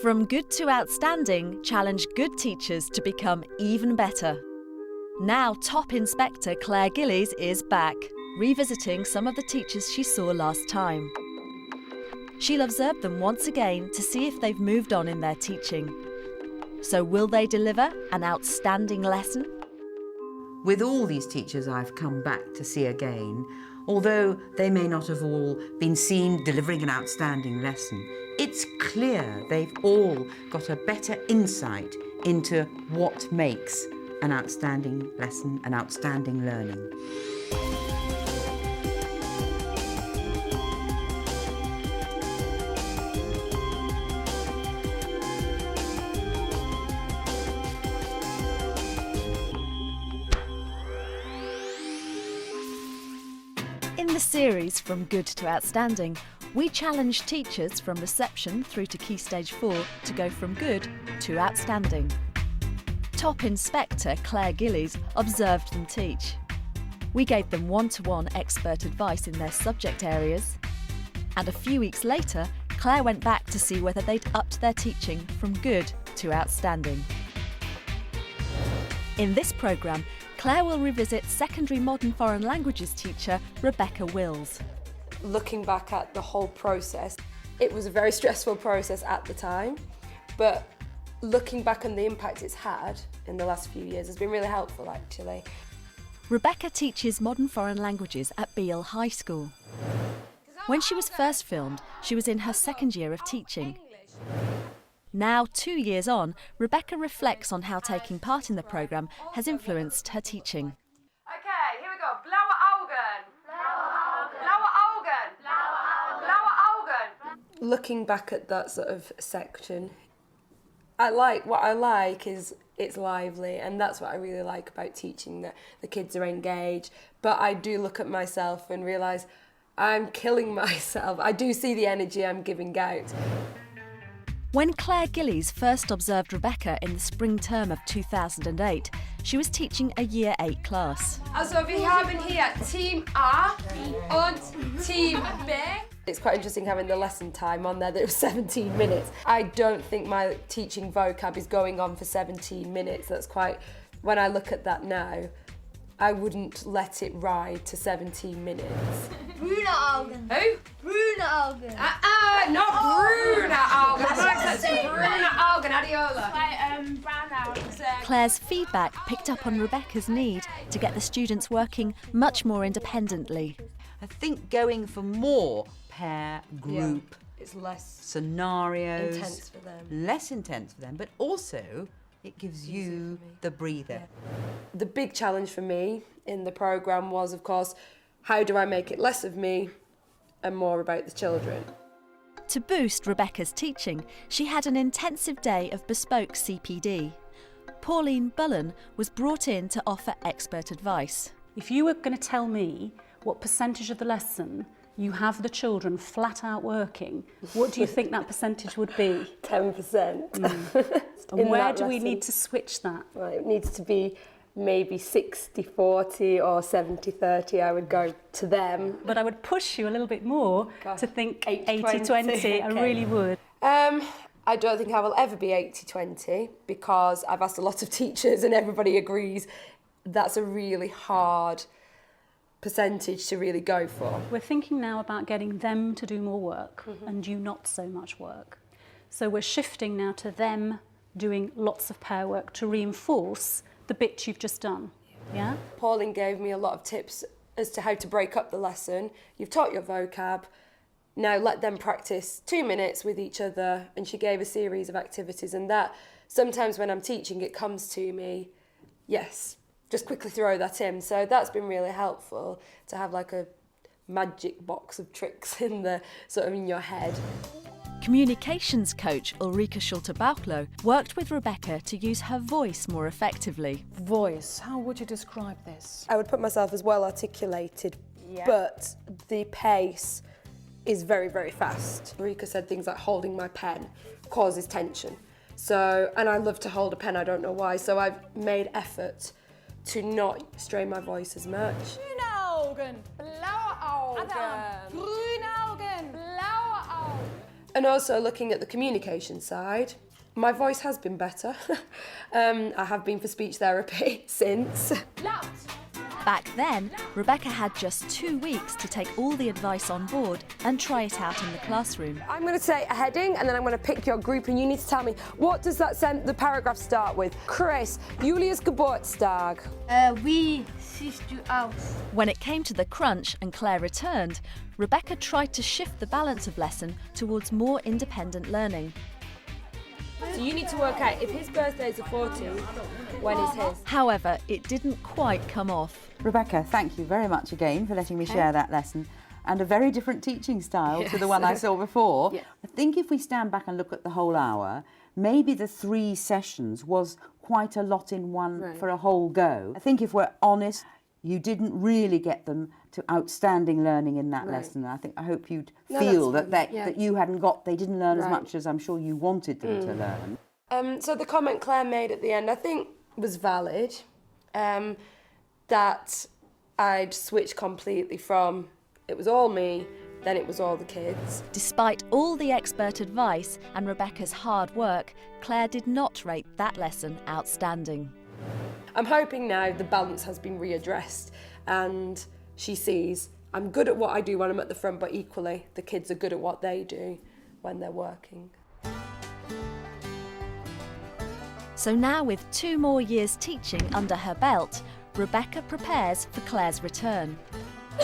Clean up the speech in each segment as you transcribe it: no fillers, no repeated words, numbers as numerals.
From Good to Outstanding challenged good teachers to become even better. Now Top Inspector Claire Gillies is back, revisiting some of the teachers she saw last time. She'll observe them once again to see if they've moved on in their teaching. So will they deliver an outstanding lesson? With all these teachers I've come back to see again, although they may not have all been seen delivering an outstanding lesson, it's clear they've all got a better insight into what makes an outstanding lesson, an outstanding learning. In the series From Good to Outstanding, we challenge teachers from reception through to Key Stage 4 to go from good to outstanding. Top Inspector Claire Gillies observed them teach. We gave them one-to-one expert advice in their subject areas. And a few weeks later, Claire went back to see whether they'd upped their teaching from good to outstanding. In this programme, Claire will revisit secondary modern foreign languages teacher Rebecca Wills. Looking back at the whole process, it was a very stressful process at the time, but looking back on the impact it's had in the last few years has been really helpful actually. Rebecca teaches modern foreign languages at Beal High School. When she was first filmed, she was in her second year of teaching. Now, 2 years on, Rebecca reflects on how taking part in the programme has influenced her teaching. Okay, here we go. Blauwe Augen. Blauwe Augen. Blauwe Augen. Looking back at that sort of section, what I like is it's lively, and that's what I really like about teaching, that the kids are engaged. But I do look at myself and realise I'm killing myself. I do see the energy I'm giving out. When Claire Gillies first observed Rebecca in the spring term of 2008, she was teaching a Year 8 class. Also, wir haben hier Team A und Team B. It's quite interesting having the lesson time on there that it was 17 minutes. I don't think my teaching vocab is going on for 17 minutes. That's quite, when I look at that now, I wouldn't let it ride to 17 minutes. Bruna Augen. Who? Bruna Augen. Not Bruna Augen. That's Bruna Augen, Adiola. Brown Augen. Claire's feedback picked up on Rebecca's need to get the students working much more independently. I think going for more pair, group, It's less scenarios, intense for them. less intense for them, but also it gives you the breather. The big challenge for me in the programme was, of course, how do I make it less of me and more about the children? To boost Rebecca's teaching, she had an intensive day of bespoke CPD. Pauline Bullen was brought in to offer expert advice. If you were going to tell me what percentage of the lesson you have the children flat out working, what do you think that percentage would be? 10%. And where do we need to switch that? Well, it needs to be maybe 60-40 or 70-30. I would go to them. But I would push you a little bit more to think 80-20. 80-20. I really would. I don't think I will ever be 80-20 because I've asked a lot of teachers and everybody agrees that's a really hard percentage to really go for. We're thinking now about getting them to do more work and you not so much work. So we're shifting now to them doing lots of pair work to reinforce the bit you've just done. Yeah? Pauline gave me a lot of tips as to how to break up the lesson. You've taught your vocab, now let them practice 2 minutes with each other, and she gave a series of activities, and that sometimes when I'm teaching it comes to me, yes, just quickly throw that in. So that's been really helpful to have like a magic box of tricks in the sort of in your head. Communications coach Ulrika Schulte-Bauchloh worked with Rebecca to use her voice more effectively. Voice, how would you describe this? I would put myself as well articulated, but the pace is very, very fast. Ulrika said things like holding my pen causes tension. So, and I love to hold a pen, I don't know why, so I've made effort to not strain my voice as much. Brune Augen. Blaue Augen. Grüne Augen. Blaue Augen. And also looking at the communication side, my voice has been better. I have been for speech therapy since. Back then, Rebecca had just 2 weeks to take all the advice on board and try it out in the classroom. I'm going to say a heading and then I'm going to pick your group and you need to tell me what does the paragraph start with. Chris, Julius Geburtstag. Wie siehst du aus? When it came to the crunch and Claire returned, Rebecca tried to shift the balance of lesson towards more independent learning. So you need to work out if his birthday is the 14th, when is his? However, it didn't quite come off. Rebecca, thank you very much again for letting me share that lesson. And a very different teaching style to the one I saw before. Yeah. I think if we stand back and look at the whole hour, maybe the 3 sessions was quite a lot in one for a whole go. I think if we're honest, you didn't really get them to outstanding learning in that lesson. I hope you'd feel that you hadn't got, they didn't learn as much as I'm sure you wanted them to learn. So the comment Claire made at the end, I think was valid, that I'd switched completely from it was all me, then it was all the kids. Despite all the expert advice and Rebecca's hard work, Claire did not rate that lesson outstanding. I'm hoping now the balance has been readdressed and she sees I'm good at what I do when I'm at the front, but equally the kids are good at what they do when they're working. So now with 2 more years teaching under her belt, Rebecca prepares for Claire's return.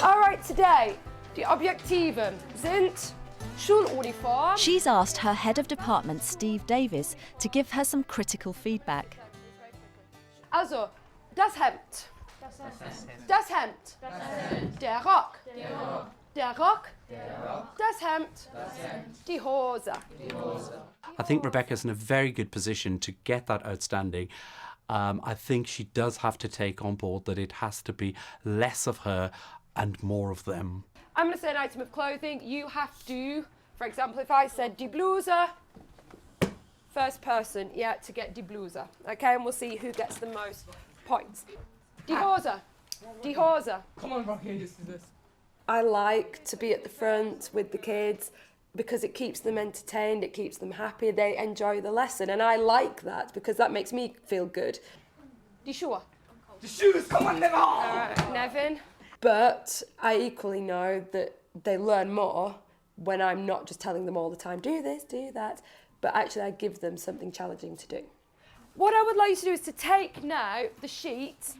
All right, today, die Objektiven sind Schuluniform. She's asked her head of department, Steve Davis, to give her some critical feedback. Also, das Hemd. Das Hemd. Der Rock. Der Rock. Das Hemd. Die Hose. I think Rebecca's in a very good position to get that outstanding. I think she does have to take on board that it has to be less of her and more of them. I'm going to say an item of clothing. You have to, for example, if I said die Bluse, first person, to get die Bluse. Okay, and we'll see who gets the most points. Die Hose. Die Hose. Come on, Rocky, just do this. I like to be at the front with the kids because it keeps them entertained, it keeps them happy, they enjoy the lesson, and I like that because that makes me feel good. Die Schuhe. The shoes, come on, Nevin! All right, Nevin. But I equally know that they learn more when I'm not just telling them all the time, do this, do that, but actually I give them something challenging to do. What I would like you to do is to take now the sheet,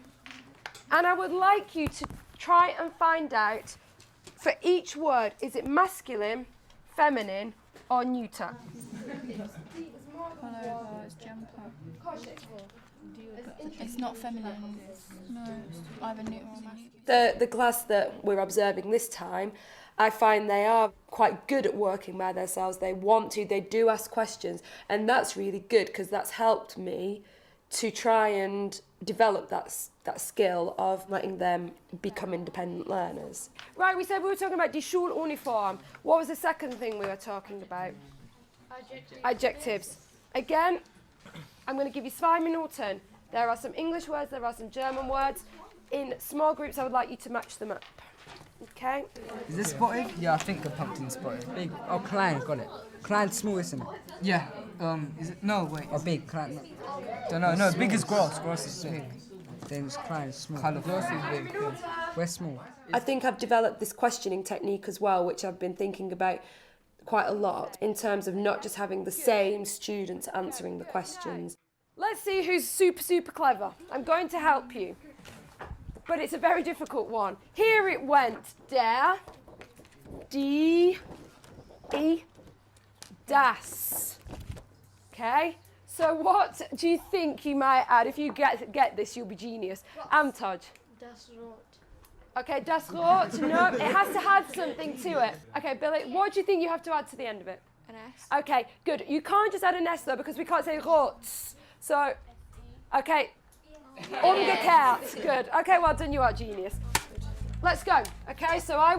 and I would like you to try and find out for each word, is it masculine, feminine, or neuter? It's not feminine. No, it's either neutral or masculine. The class that we're observing this time, I find they are quite good at working by themselves. They want to, they do ask questions, and that's really good because that's helped me to try and develop that skill of letting them become independent learners. Right, we said we were talking about die Schuluniform. What was the second thing we were talking about? Adjectives. Again, I'm going to give you 5 Minuten. There are some English words, there are some German words. In small groups, I would like you to match them up. Okay? Is this spotted? Yeah, I think the pumpkin's spotted. Big. Oh, klein, got it. Klein, small, isn't it? Yeah. Is it? No, wait. Oh, big, klein. No. Don't know. No, big is gross. Gross is big. Then it's klein, small. Gross is big. Yeah. Where's small? I think I've developed this questioning technique as well, which I've been thinking about quite a lot in terms of not just having the same students answering the questions. Let's see who's super, super clever. I'm going to help you, but it's a very difficult one. Here it went. Der, die, das. Okay? So what do you think you might add? If you get this, you'll be genius. Amtoj. Das Rot. Okay, das Rot. No, it has to add something to it. Okay, Billy, what do you think you have to add to the end of it? An S. Okay, good. You can't just add an S though because we can't say rots. So, okay. Umgekehrt. Good. Okay, well done. You are genius. Let's go. Okay, so I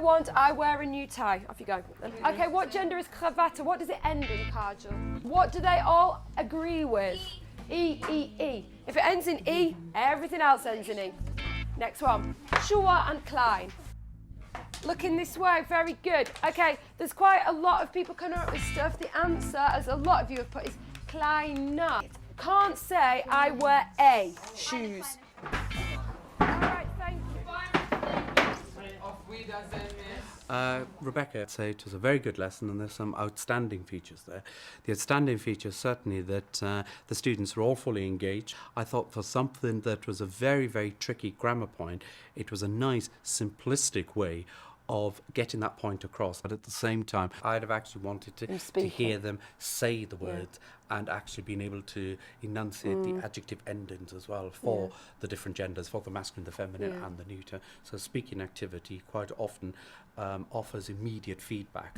wear a new tie. Off you go. Okay, what gender is Krawatte? What does it end in, Kajal? What do they all agree with? E, E, E. If it ends in E, everything else ends in E. Next one. Schuhe and Klein. Looking this way, very good. Okay, there's quite a lot of people coming up with stuff. The answer, as a lot of you have put, is kleiner. Can't say I wear a shoes. All right, thank you. Rebecca said it was a very good lesson and there's some outstanding features there. The outstanding feature is certainly that the students were all fully engaged. I thought for something that was a very, very tricky grammar point, it was a nice, simplistic way of getting that point across. But at the same time, I'd have actually wanted to hear them say the words and actually being able to enunciate the adjective endings as well for the different genders, for the masculine, the feminine and the neuter. So speaking activity quite often offers immediate feedback.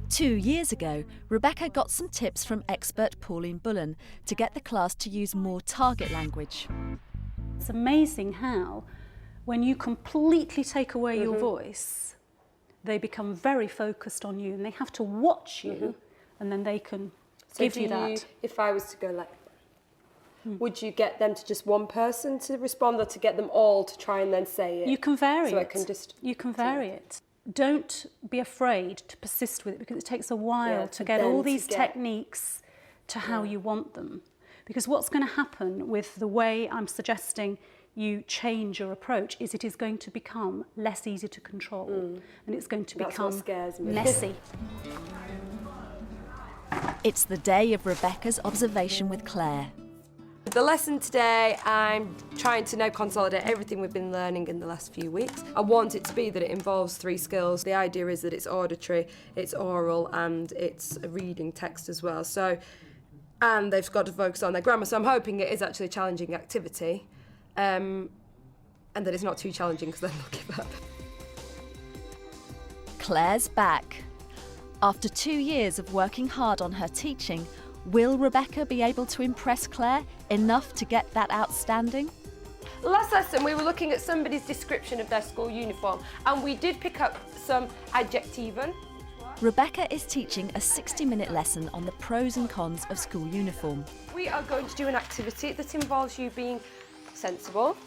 2 years ago, Rebecca got some tips from expert Pauline Bullen to get the class to use more target language. It's amazing how, when you completely take away your voice, they become very focused on you and they have to watch you and then they can give you that. If I was to go like, would you get them to just one person to respond or to get them all to try and then say it? You can vary so it. I can just you can vary it. Don't be afraid to persist with it because it takes a while to get all these techniques to how you want them. Because what's going to happen with the way I'm suggesting you change your approach is it is going to become less easy to control and it's going to become messy. It's the day of Rebecca's observation with Claire. The lesson today, I'm trying to now consolidate everything we've been learning in the last few weeks. I want it to be that it involves 3 skills. The idea is that it's auditory, it's oral, and it's a reading text as well. So, and they've got to focus on their grammar. So I'm hoping it is actually a challenging activity, and that it's not too challenging because then they'll give up. Claire's back. After 2 years of working hard on her teaching, will Rebecca be able to impress Claire enough to get that outstanding? Last lesson we were looking at somebody's description of their school uniform and we did pick up some adjectiven. Rebecca is teaching a 60-minute lesson on the pros and cons of school uniform. We are going to do an activity that involves you being sensible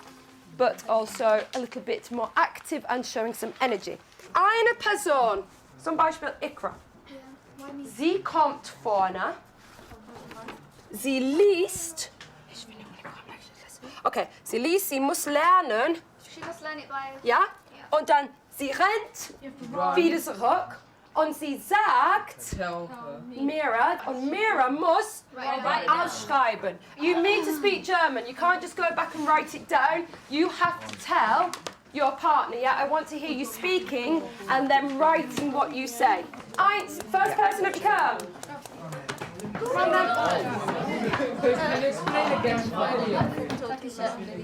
but also a little bit more active and showing some energy. Eine Person, zum Beispiel Ikra. Sie kommt vorne. Sie liest. Okay, sie liest, sie muss lernen. She must learn it by... Ja? Und dann sie rennt wieder zurück und sie sagt Mira und Mira muss ausschreiben. You need to speak German. You can't just go back and write it down. You have to tell your partner, yeah, I want to hear you speaking and then writing what you say. Eins, first person have you come?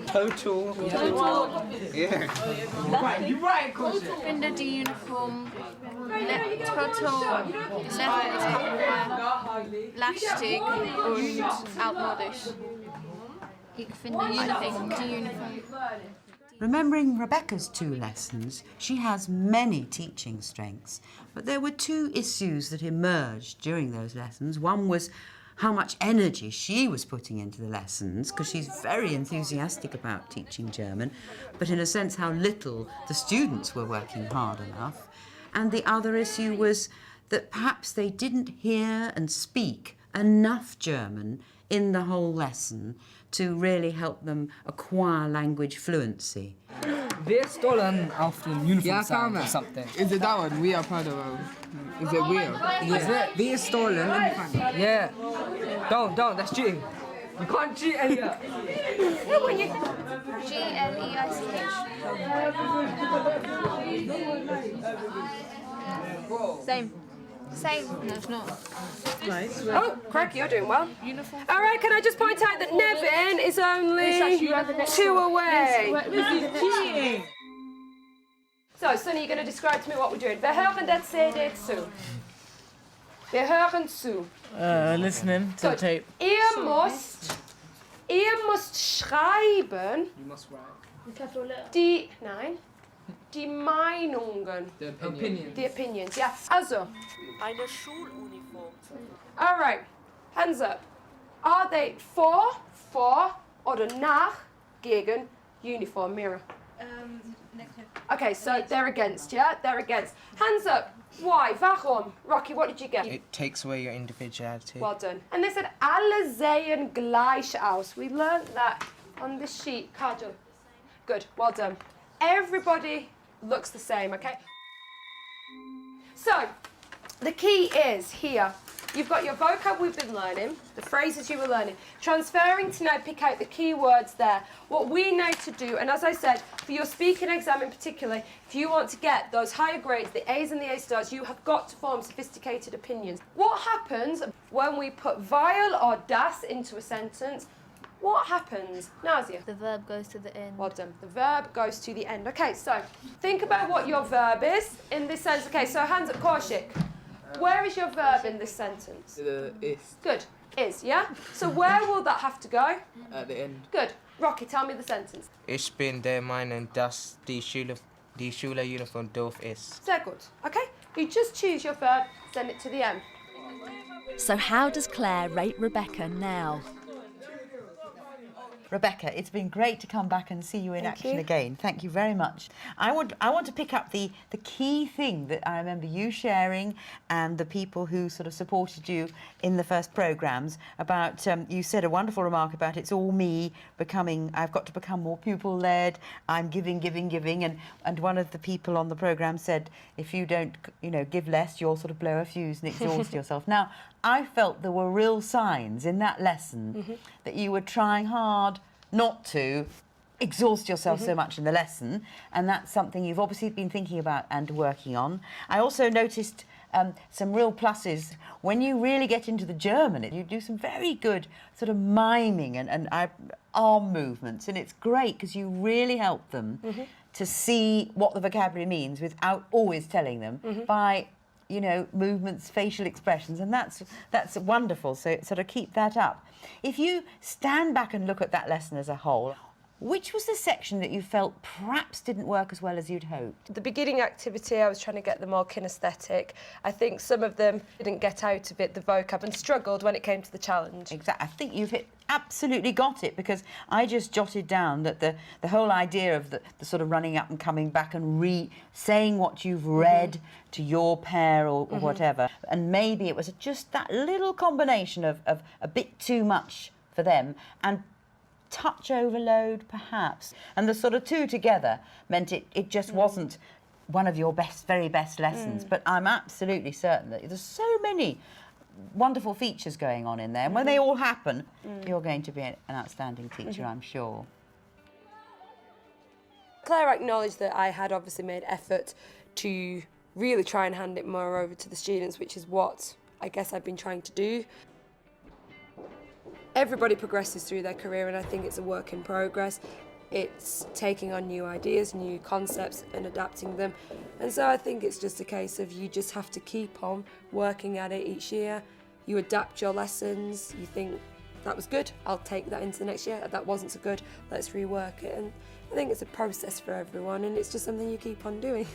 Total. Yeah. You're right, finde die Uniform total lastig und altmodisch. Ich finde die Uniform. Remembering Rebecca's 2 lessons, she has many teaching strengths, but there were 2 issues that emerged during those lessons. One was how much energy she was putting into the lessons, because she's very enthusiastic about teaching German, but in a sense how little the students were working hard enough. And the other issue was that perhaps they didn't hear and speak enough German in the whole lesson to really help them acquire language fluency. Wir stollen auf den Uniform or something. Is it that one? We are proud of our... Is it we are? Is it? Wir stolen. Yeah. Don't, that's cheating. You can't cheat, Elliot. Same. No, it's not. Nice. Oh, crikey, you're doing well. Uniform. All right, can I just point out that Nevin is only 2 away. So, Sonny, you're going to describe to me what we're doing. Wir hören der CD zu. Wir hören zu. Listening to the tape. Ihr müsst schreiben. You must write. Die Meinungen. The opinions. Die Opinions, ja. Also. Eine Schuluniform. All right, hands up. Are they vor oder nach, gegen Uniform, Mira? Negative. Okay, so they're against, yeah? They're against. Hands up. Why? Warum? Rocky, what did you get? It takes away your individuality. Well done. And they said, alle sehen gleich aus. We learnt that on the sheet. Kajal. Good, well done. Everybody looks the same, okay? So, the key is here. You've got your vocab we've been learning, the phrases you were learning, transferring to now pick out the key words there. What we know to do, and as I said, for your speaking exam in particular, if you want to get those higher grades, the A's and the A stars, you have got to form sophisticated opinions. What happens when we put weil or das into a sentence? What happens? Nazia? The verb goes to the end. Well done. The verb goes to the end. Okay, so think about what your verb is in this sense. Okay, so hands up, Kaushik. Where is your verb in this sentence? Is. Good. Is, yeah? So where will that have to go? At the end. Good. Rocky, tell me the sentence. Ich bin der Meinung, dass die Schüleruniform doof ist. Sehr gut. Okay? You just choose your verb, send it to the end. So how does Claire rate Rebecca now? Rebecca, it's been great to come back and see you in action you. again. Thank you very much. I want to pick up the key thing that I remember you sharing and the people who sort of supported you in the first programmes about, you said a wonderful remark about it's all me becoming, I've got to become more pupil-led, I'm giving, and one of the people on the programme said, if you don't, give less, you'll sort of blow a fuse and exhaust yourself. Now, I felt there were real signs in that lesson that you were trying hard not to exhaust yourself so much in the lesson, and that's something you've obviously been thinking about and working on. I also noticed some real pluses when you really get into the German. You do some very good sort of miming and arm movements, and it's great because you really help them to see what the vocabulary means without always telling them by movements, facial expressions, and that's wonderful. So sort of keep that up. If you stand back and look at that lesson as a whole, which was the section that you felt perhaps didn't work as well as you'd hoped? The beginning activity, I was trying to get them more kinesthetic. I think some of them didn't get out of it, the vocab, and struggled when it came to the challenge. Exactly. I think you've absolutely got it, because I just jotted down that the whole idea of the sort of running up and coming back and saying what you've read to your pair or whatever, and maybe it was just that little combination of a bit too much for them and touch overload perhaps, and the sort of two together meant it just wasn't one of your very best lessons. But I'm absolutely certain that there's so many wonderful features going on in there, and when they all happen you're going to be an outstanding teacher, I'm sure. Claire acknowledged that I had obviously made effort to really try and hand it more over to the students, which is what I guess I've been trying to do. Everybody progresses through their career, and I think it's a work in progress. It's taking on new ideas, new concepts and adapting them. And so I think it's just a case of you just have to keep on working at it each year. You adapt your lessons, you think that was good, I'll take that into the next year. That wasn't so good, let's rework it. And I think it's a process for everyone, and it's just something you keep on doing.